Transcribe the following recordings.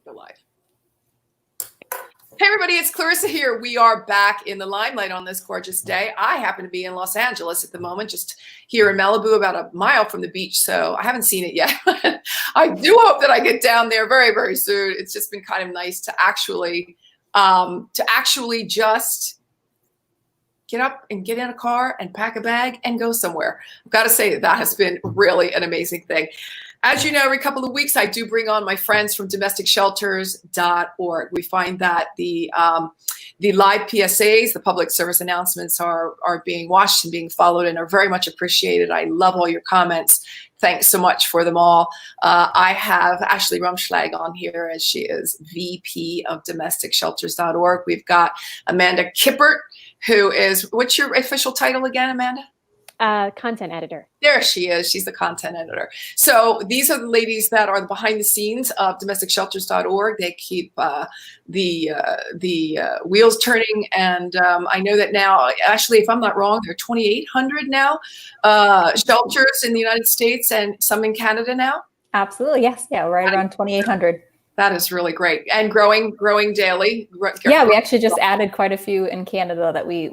Go live. Hey everybody, it's Clarissa here. We are back in the limelight on this gorgeous day. I happen to be in Los Angeles at the moment, just here in Malibu, about a mile from the beach. So I haven't seen it yet. I do hope that I get down there very, very soon. It's just been kind of nice to actually just get up and get in a car and pack a bag and go somewhere. I've got to say that has been really an amazing thing. As you know, every couple of weeks, I do bring on my friends from domesticshelters.org. We find that the live PSAs, the public service announcements, are being watched and being followed and are very much appreciated. I love all your comments. Thanks so much for them all. I have Ashley Rumschlag on here, as she is VP of domesticshelters.org. We've got Amanda Kippert, who is, what's your official title again, Amanda? Content editor. There she is. She's the content editor. So these are the ladies that are behind the scenes of domesticshelters.org. They keep the wheels turning. And I know that now, actually, if I'm not wrong, there are 2,800 now shelters in the United States and some in Canada now. Absolutely. Yes. Yeah. Right around 2,800. That is really great. And growing daily. Yeah. We actually just added quite a few in Canada that we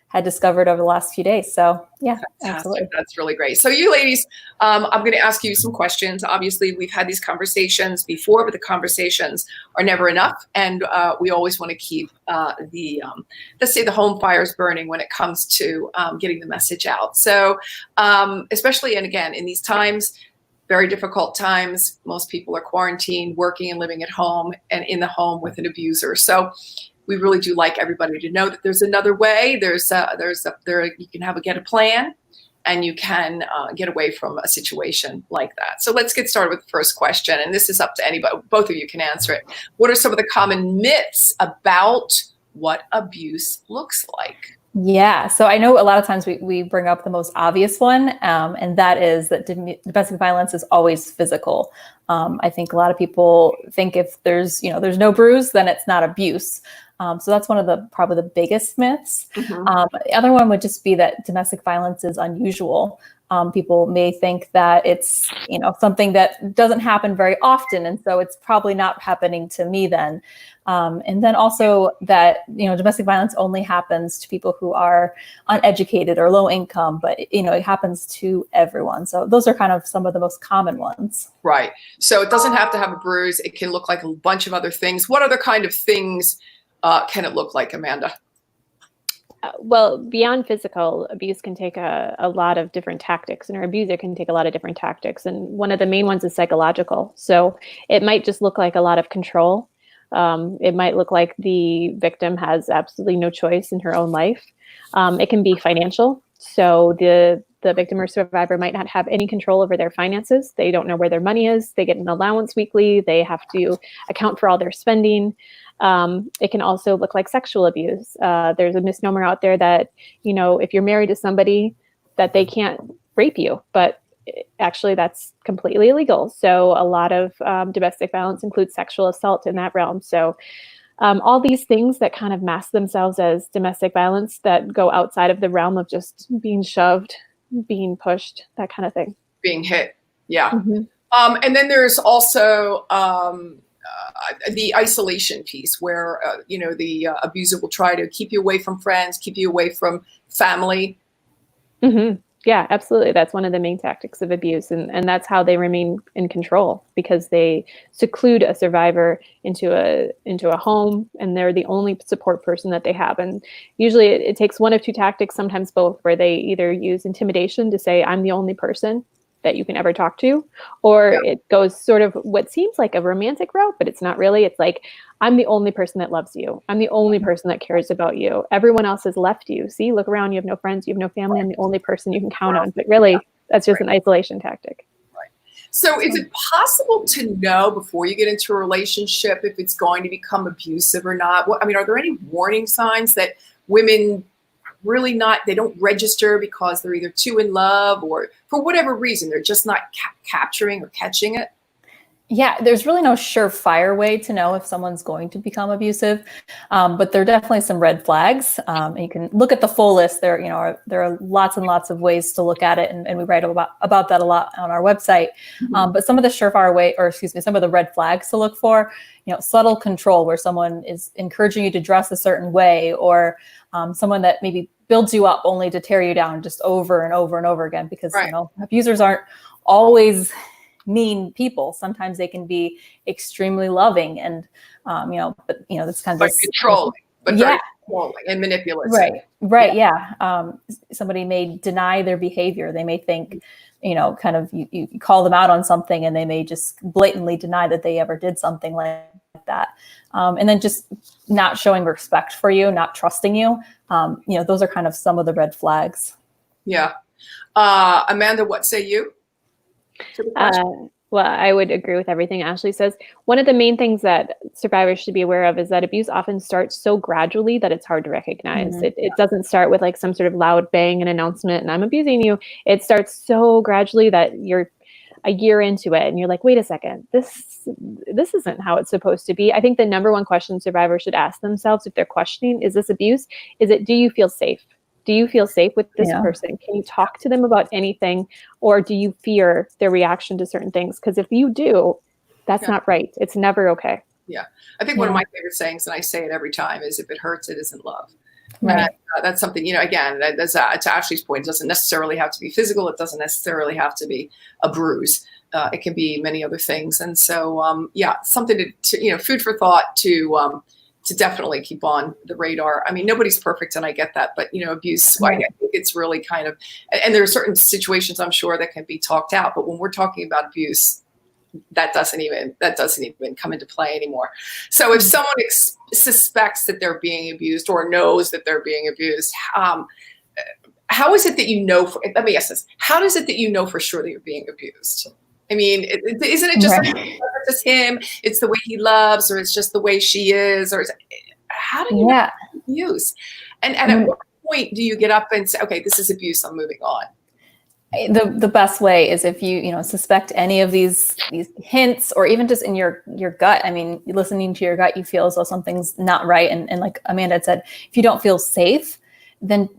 had discovered over the last few days. So yeah, fantastic. Absolutely. That's really great. So you ladies, I'm going to ask you some questions. Obviously, we've had these conversations before, but the conversations are never enough. And we always want to keep let's say the home fires burning when it comes to getting the message out. So especially, and again, in these times, very difficult times, most people are quarantined, working and living at home and in the home with an abuser. So we really do like everybody to know that there's another way. You can get a plan, and you can get away from a situation like that. So let's get started with the first question, and this is up to anybody. Both of you can answer it. What are some of the common myths about what abuse looks like? Yeah, so I know a lot of times we bring up the most obvious one, and that is that domestic violence is always physical. I think a lot of people think if there's no bruise, then it's not abuse. So that's one of probably the biggest myths. Mm-hmm. The other one would just be that domestic violence is unusual. People may think that it's something that doesn't happen very often, and so it's probably not happening to me then. And then also that domestic violence only happens to people who are uneducated or low income, but it happens to everyone. So those are kind of some of the most common ones. Right. So it doesn't have to have a bruise. It can look like a bunch of other things. What other kind of things can it look like, Amanda? Well, beyond physical, abuse can take a lot of different tactics, and our abuser can take a lot of different tactics. And one of the main ones is psychological. So it might just look like a lot of control. It might look like the victim has absolutely no choice in her own life. It can be financial. So the victim or survivor might not have any control over their finances. They don't know where their money is. They get an allowance weekly. They have to account for all their spending. It can also look like sexual abuse. There's a misnomer out there that, if you're married to somebody, that they can't rape you, but actually that's completely illegal. So a lot of domestic violence includes sexual assault in that realm. So all these things that kind of mask themselves as domestic violence that go outside of the realm of just being shoved, being pushed, that kind of thing. Being hit. Yeah. Mm-hmm. And then there's also the isolation piece where, the abuser will try to keep you away from friends, keep you away from family. Mm-hmm. Yeah, absolutely. That's one of the main tactics of abuse. And that's how they remain in control, because they seclude a survivor into a home, and they're the only support person that they have. And usually it takes one of two tactics, sometimes both, where they either use intimidation to say, I'm the only person that you can ever talk to, or it goes sort of what seems like a romantic route, but it's not really. It's like, I'm the only person that loves you. I'm the only person that cares about you. Everyone else has left you. See, look around. You have no friends. You have no family. I'm the only person you can count on. But really, that's just an isolation tactic. Right. So is it possible to know before you get into a relationship if it's going to become abusive or not? Are there any warning signs that women really they don't register because they're either too in love or for whatever reason, they're just not capturing or catching it? Yeah, there's really no surefire way to know if someone's going to become abusive, but there are definitely some red flags. And you can look at the full list. There are lots and lots of ways to look at it, and we write about that a lot on our website. But some of the some of the red flags to look for, subtle control, where someone is encouraging you to dress a certain way, or someone that maybe builds you up only to tear you down just over and over and over again, because abusers aren't always mean people. Sometimes they can be extremely loving and, that's kind of like controlling, but very controlling and manipulative. Right. Yeah. Somebody may deny their behavior. They may think, kind of you call them out on something and they may just blatantly deny that they ever did something like that. And then just not showing respect for you, not trusting you. Those are kind of some of the red flags. Yeah. Amanda, what say you? Well, I would agree with everything Ashley says. One of the main things that survivors should be aware of is that abuse often starts so gradually that it's hard to recognize. It doesn't start with like some sort of loud bang and announcement and I'm abusing you. It starts so gradually that you're a year into it and you're like, wait a second, this isn't how it's supposed to be. I think the number one question survivors should ask themselves if they're questioning, is this abuse? Do you feel safe? Do you feel safe with this person? Can you talk to them about anything? Or do you fear their reaction to certain things? Because if you do, that's not right. It's never okay. Yeah. I think one of my favorite sayings, and I say it every time, is if it hurts, it isn't love. Right. And that's something, again, that's to Ashley's point, it doesn't necessarily have to be physical. It doesn't necessarily have to be a bruise. It can be many other things. And so, something to food for thought to definitely keep on the radar. I mean, nobody's perfect, and I get that, but abuse, I think it's really kind of, and there are certain situations I'm sure that can be talked out, but when we're talking about abuse, that doesn't even come into play anymore. So if someone suspects that they're being abused or knows that they're being abused, how is it that let me ask this, how is it that you know for sure that you're being abused? I mean, isn't it just like, it's just him, it's the way he loves, or it's just the way she is, or how do you know abuse? And at what point do you get up and say, okay, this is abuse, I'm moving on? The best way is if you suspect any of these hints, or even just in your gut. I mean, listening to your gut, you feel as though something's not right. And like Amanda had said, if you don't feel safe, then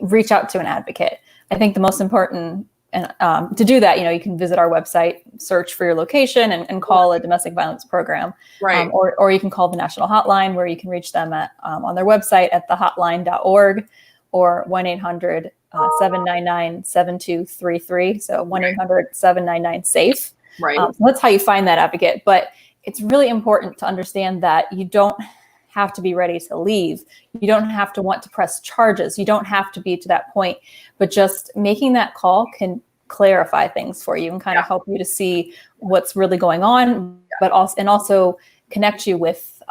reach out to an advocate. I think the most important, and to do that, you can visit our website, search for your location, and call a domestic violence program. Right. Or you can call the national hotline, where you can reach them at on their website at thehotline.org, or 1-800-799-7233. So 1-800-799-SAFE. Right. So that's how you find that advocate. But it's really important to understand that you don't have to be ready to leave. You don't have to want to press charges. You don't have to be to that point, but just making that call can clarify things for you and kind of help you to see what's really going on, but also connect you with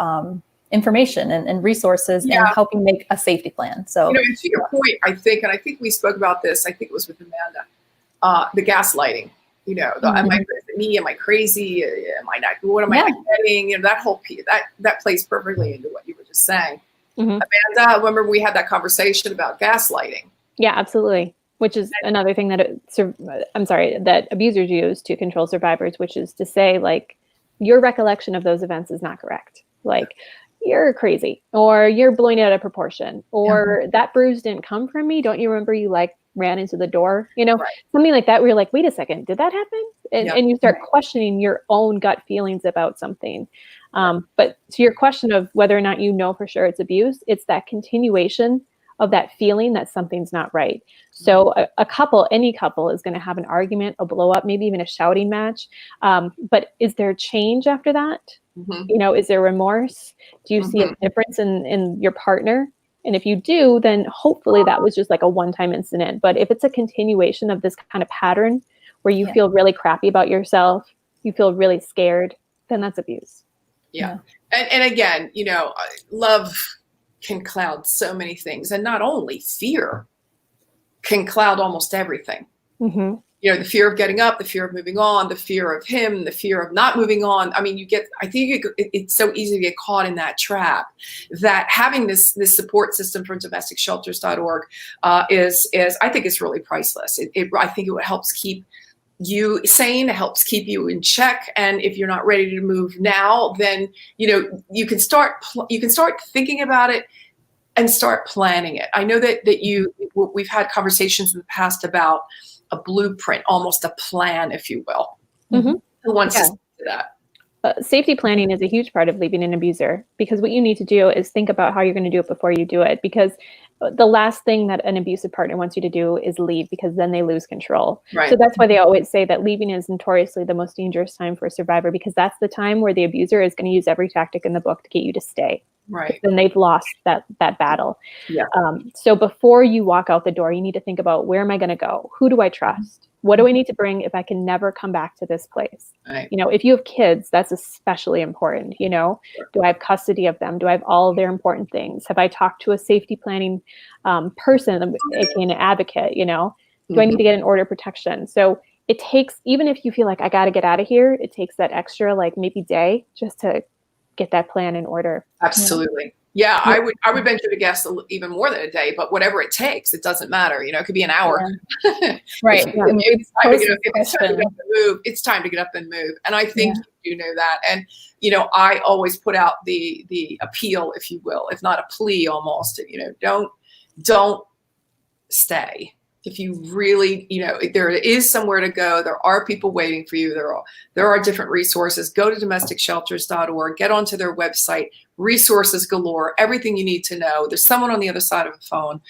information and resources and help you make a safety plan. So, and to your point, I think we spoke about this, I think it was with Amanda, the gaslighting. Am I crazy? Am I not? What am I not getting? That whole piece that plays perfectly into what you were just saying. Amanda, remember we had that conversation about gaslighting? Yeah, absolutely. Which is another thing that that abusers use to control survivors, which is to say, like, your recollection of those events is not correct. Like, you're crazy, or you're blowing it out of proportion, or that bruise didn't come from me. Don't you remember you ran into the door, something like that, where you're like, wait a second, did that happen? And you start questioning your own gut feelings about something. But to your question of whether or not you know for sure it's abuse, it's that continuation of that feeling that something's not right. So any couple is going to have an argument, a blow up, maybe even a shouting match. But is there change after that? Is there remorse? Do you see a difference in your partner? And if you do, then hopefully that was just like a one-time incident. But if it's a continuation of this kind of pattern where you feel really crappy about yourself, you feel really scared, then that's abuse. Yeah. And again, love can cloud so many things. And not only fear can cloud almost everything. The fear of getting up, the fear of moving on, the fear of him, the fear of not moving on. I mean, it's so easy to get caught in that trap, that having this support system from domesticshelters.org is I think it's really priceless. I think it helps keep you sane, helps keep you in check. And if you're not ready to move now, then, you can start thinking about it and start planning it. I know that we've had conversations in the past about a blueprint, almost a plan, if you will. Mm-hmm. Who wants to say that? Safety planning is a huge part of leaving an abuser, because what you need to do is think about how you're going to do it before you do it. Because the last thing that an abusive partner wants you to do is leave, because then they lose control. Right. So that's why they always say that leaving is notoriously the most dangerous time for a survivor, because that's the time where the abuser is going to use every tactic in the book to get you to stay. Right. Then they've lost that battle. Yeah. So before you walk out the door, you need to think about, where am I going to go? Who do I trust? What do I need to bring if I can never come back to this place? Right. If you have kids, that's especially important. Do I have custody of them? Do I have all of their important things? Have I talked to a safety planning person, aka an advocate? Do I need to get an order of protection? So it takes, even if you feel like I got to get out of here, it takes that extra, like maybe day, just to get that plan in order. Absolutely. Yeah, I would venture to guess even more than a day, but whatever it takes, it doesn't matter. It could be an hour. Yeah. Right. It's time to get up and move. It's time to get up and move. And I think you know that. And, I always put out the appeal, if you will, if not a plea almost, don't stay. If you really, there is somewhere to go. There are people waiting for you. There are different resources. Go to domesticshelters.org, get onto their website, resources galore, everything you need to know. There's someone on the other side of the phone.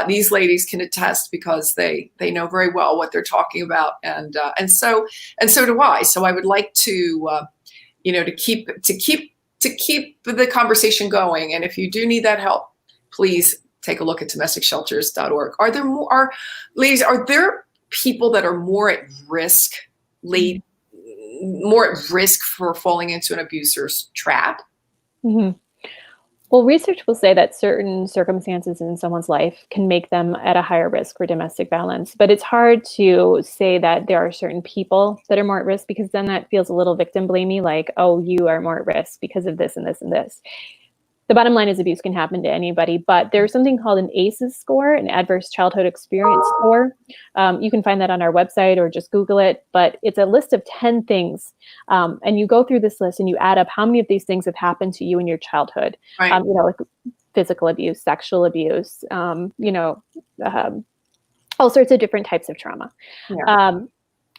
These ladies can attest, because they know very well what they're talking about. And so do I. So I would like to, to keep the conversation going. And if you do need that help, please take a look at domesticshelters.org. Are there people that are more at risk, for falling into an abuser's trap? Mm-hmm. Well, research will say that certain circumstances in someone's life can make them at a higher risk for domestic violence, but it's hard to say that there are certain people that are more at risk, because then that feels a little victim blamey, like, oh, you are more at risk because of this and this and this. The bottom line is abuse can happen to anybody, but there's something called an ACEs score, an adverse childhood experience score. You can find that on our website or just Google it, but it's a list of 10 things. And you go through this list and you add up how many of these things have happened to you in your childhood. Right. Like physical abuse, sexual abuse, all sorts of different types of trauma. Yeah.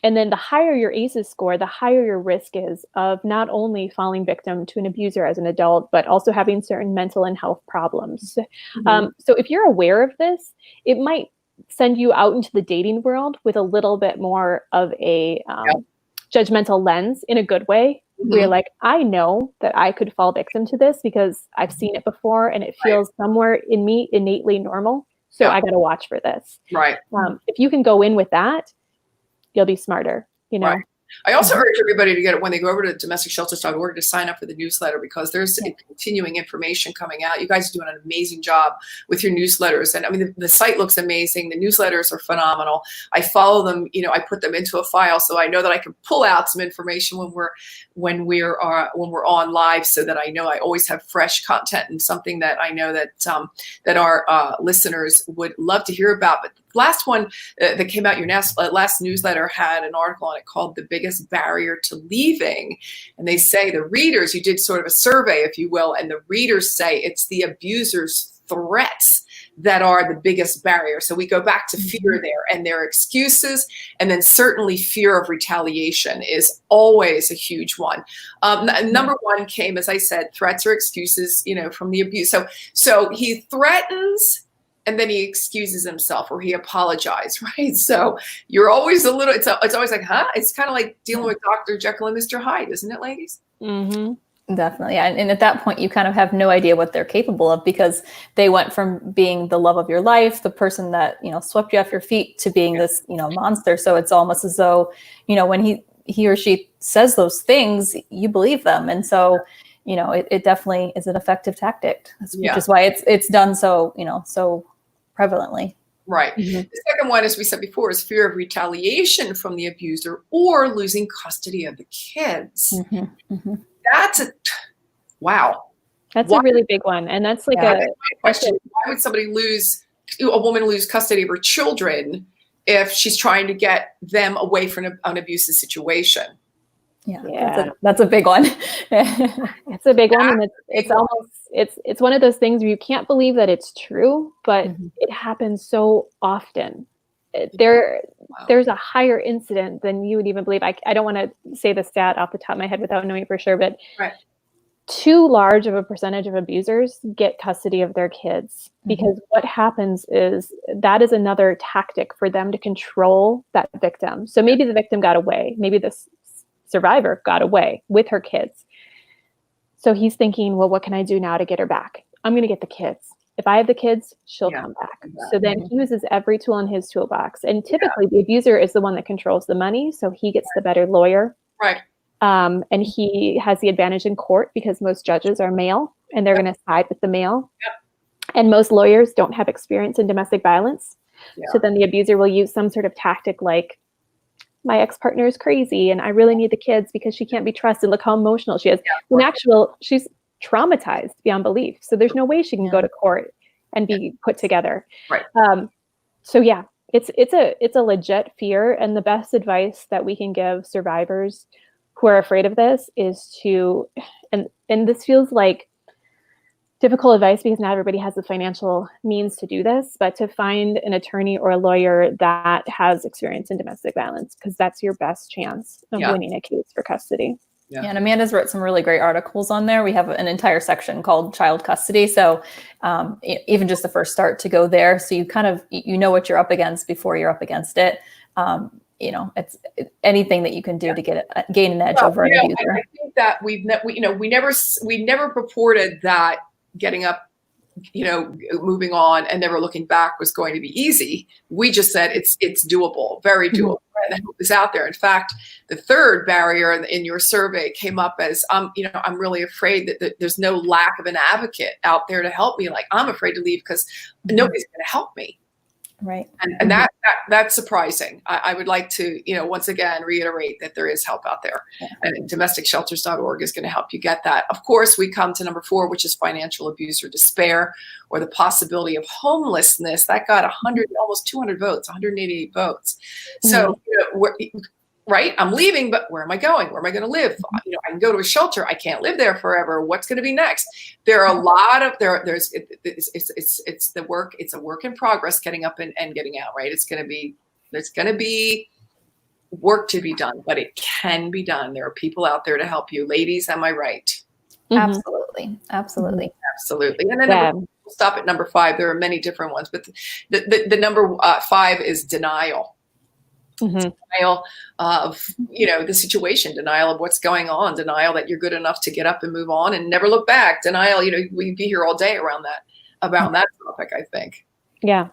And then the higher your ACEs score, the higher your risk is of not only falling victim to an abuser as an adult, but also having certain mental and health problems. Mm-hmm. So if you're aware of this, it might send you out into the dating world with a little bit more of a judgmental lens, in a good way. Mm-hmm. Where you're like, I know that I could fall victim to this because I've seen it before and it feels somewhere in me innately normal. So I got to watch for this. Right. If you can go in with that, you'll be smarter, Right. I also urge everybody to when they go over to domesticshelters.org, to sign up for the newsletter, because there's continuing information coming out. You guys are doing an amazing job with your newsletters. And I mean, the site looks amazing. The newsletters are phenomenal. I follow them, I put them into a file, so I know that I can pull out some information when we're on live, so that I know I always have fresh content and something that I know that our listeners would love to hear about. But the last one that came out, your last newsletter had an article on it called "The Biggest Barrier to Leaving," and they say the readers, you did sort of a survey, if you will, and the readers say it's the abuser's threats that are the biggest barrier. So we go back to fear there, and their excuses, and then certainly fear of retaliation is always a huge one. Number one came, as I said, threats or excuses, from the abuse. So he threatens, and then he excuses himself, or he apologized, right? So you're always a little, it's always like, huh? It's kind of like dealing with Dr. Jekyll and Mr. Hyde, isn't it, ladies? Mm-hmm. Definitely. Yeah. And at that point, you kind of have no idea what they're capable of, because they went from being the love of your life, the person that, swept you off your feet, to being this, monster. So it's almost as though, when he or she says those things, you believe them. And so, it definitely is an effective tactic, which is why it's done so, so prevalently. Right. Mm-hmm. The second one, as we said before, is fear of retaliation from the abuser or losing custody of the kids. Mm-hmm. Mm-hmm. That's wow. That's a really big one. And that's like a question. Why would a woman lose custody of her children if she's trying to get them away from an abusive situation. Yeah. That's a big one. It's a big one, and it's almost it's one of those things where you can't believe that it's true, but it happens so often. There's a higher incident than you would even believe. I don't want to say the stat off the top of my head without knowing it for sure, but too large of a percentage of abusers get custody of their kids, because what happens is that is another tactic for them to control that victim. So maybe the victim got away, maybe this survivor got away with her kids. So he's thinking, well, what can I do now to get her back? I'm going to get the kids. If I have the kids, she'll come back. So then he uses every tool in his toolbox. And typically the abuser is the one that controls the money. So he gets the better lawyer. Right. And he has the advantage in court because most judges are male and they're going to side with the male. And most lawyers don't have experience in domestic violence. So then the abuser will use some sort of tactic like, my ex-partner is crazy and I really need the kids because she can't be trusted. Look how emotional she is. In actual, she's traumatized beyond belief. So there's no way she can go to court and be put together. Right. So yeah, it's a legit fear. And the best advice that we can give survivors who are afraid of this is to, and this feels like difficult advice because not everybody has the financial means to do this, but to find an attorney or a lawyer that has experience in domestic violence, because that's your best chance of winning a case for custody. Yeah, and Amanda's wrote some really great articles on there. We have an entire section called child custody. So even just the first start to go there. So you kind of, you know what you're up against before you're up against it. It's anything that you can do to gain an edge over an abuser. I think that we never purported that getting up, moving on and never looking back was going to be easy. We just said it's doable, very doable, and the help is out there. In fact, the third barrier in your survey came up as, I'm really afraid that there's no lack of an advocate out there to help me. Like, I'm afraid to leave because nobody's going to help me. Right. And that's surprising. I would like to, once again, reiterate that there is help out there, and domesticshelters.org is going to help you get that. Of course, we come to number 4, which is financial abuse or despair, or the possibility of homelessness. That got almost 200 votes, 188 votes. So, right, I'm leaving, but where am I going? Where am I going to live? I can go to a shelter. I can't live there forever. What's going to be next? There are a lot of it's the work. It's a work in progress, getting up and getting out. Right. There's going to be work to be done, but it can be done. There are people out there to help you, ladies. Am I right? Absolutely. Absolutely. Absolutely. And then we'll stop at number 5. There are many different ones, but the number 5 is denial. Denial of the situation, denial of what's going on, denial that you're good enough to get up and move on and never look back, denial. We'd be here all day around that topic, I think. Yeah,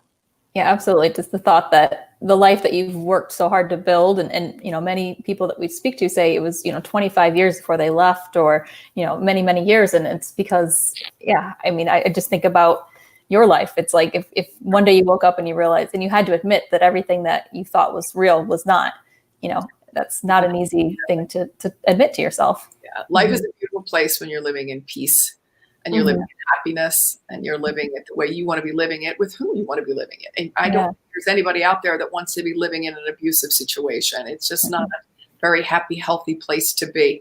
absolutely. Just the thought that the life that you've worked so hard to build, and many people that we speak to say it was 25 years before they left, or many years, and it's because I just think about your life. It's like if one day you woke up and you realized, and you had to admit that everything that you thought was real was not, that's not an easy thing to admit to yourself. Yeah. Life is a beautiful place when you're living in peace, and you're living in happiness, and you're living it the way you want to be living it, with whom you want to be living it. And I don't think there's anybody out there that wants to be living in an abusive situation. It's just not a very happy, healthy place to be.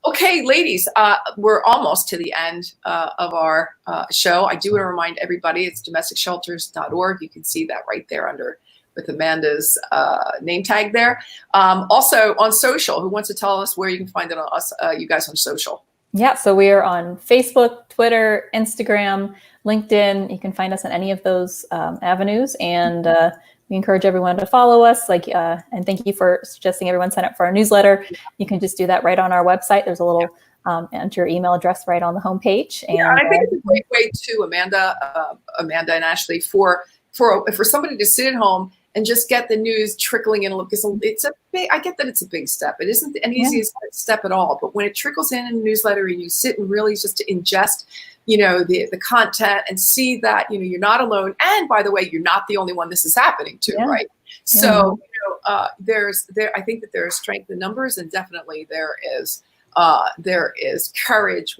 Okay, ladies, we're almost to the end of our show. I do want to remind everybody, it's domesticshelters.org. You can see that right there with Amanda's name tag there. Also on social, who wants to tell us where you can find you guys on social? Yeah, so we are on Facebook, Twitter, Instagram, LinkedIn. You can find us on any of those avenues, and we encourage everyone to follow us. And thank you for suggesting everyone sign up for our newsletter. You can just do that right on our website. There's a little enter your email address right on the homepage. And I think it's a great way too, Amanda and Ashley, for somebody to sit at home and just get the news trickling in, because I get that it's a big step. It isn't an easiest step at all, but when it trickles in a newsletter and you sit and really just to ingest, the content and see that, you're not alone. And by the way, you're not the only one this is happening to, right? So, I think that there is strength in numbers, and definitely there is courage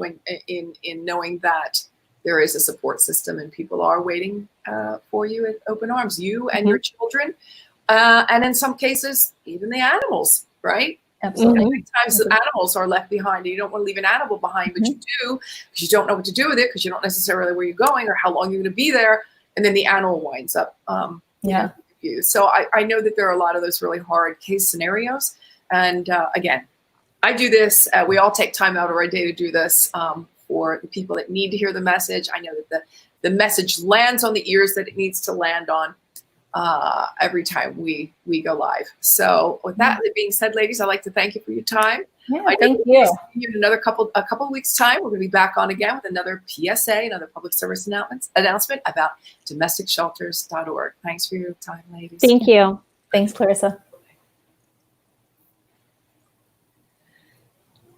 in knowing that there is a support system and people are waiting for you at open arms. You and your children And in some cases, even the animals, right? Absolutely. Many times the animals are left behind. You don't want to leave an animal behind, but you do, because you don't know what to do with it, because you don't necessarily know where you're going or how long you're going to be there. And then the animal winds up abused. So I know that there are a lot of those really hard case scenarios. And again, I do this. We all take time out of our day to do this for the people that need to hear the message. I know that the message lands on the ears that it needs to land on every time we go live. So with that being said, ladies, I'd like to thank you for your time. Yeah, thank you. In another couple of weeks' time, we're going to be back on again with another PSA, another public service announcement about domesticshelters.org. Thanks for your time, ladies. Thank you. Thanks, Clarissa.